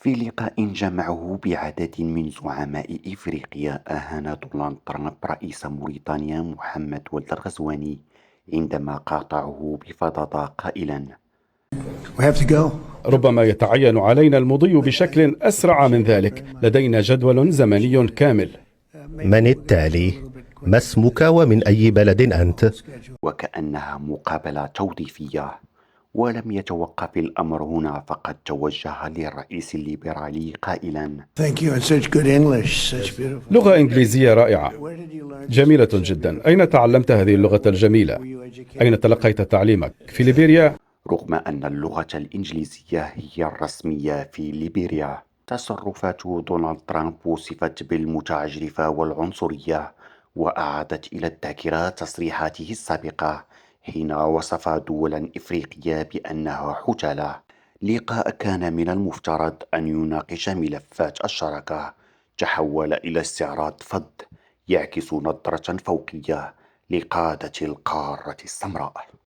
في لقاء جمعه بعدد من زعماء إفريقيا، أهان دونالد ترامب رئيس موريتانيا محمد ولد الغزواني عندما قاطعه بفظاظة قائلا: We have to go. ربما يتعين علينا المضي بشكل أسرع من ذلك. لدينا جدول زمني كامل. من التالي؟ ما اسمك ومن أي بلد أنت؟ وكأنها مقابلة توظيفية. ولم يتوقف الأمر هنا، فقد توجه للرئيس الليبرالي قائلا: Thank you. And such good English, such beautiful. لغة إنجليزية رائعة، Where did you learn? جميلة جدا. أين تعلمت هذه اللغة الجميلة؟ أين تلقيت تعليمك؟ في ليبيريا؟ رغم أن اللغة الإنجليزية هي الرسمية في ليبيريا، تصرفات دونالد ترامب وصفت بالمتعجرفة والعنصرية، وأعادت إلى الذاكرة تصريحاته السابقة حين وصف دولا إفريقية بأنها حتالة. لقاء كان من المفترض أن يناقش ملفات الشراكة تحول إلى استعراض فض يعكس نظرة فوقية لقادة القارة السمراء.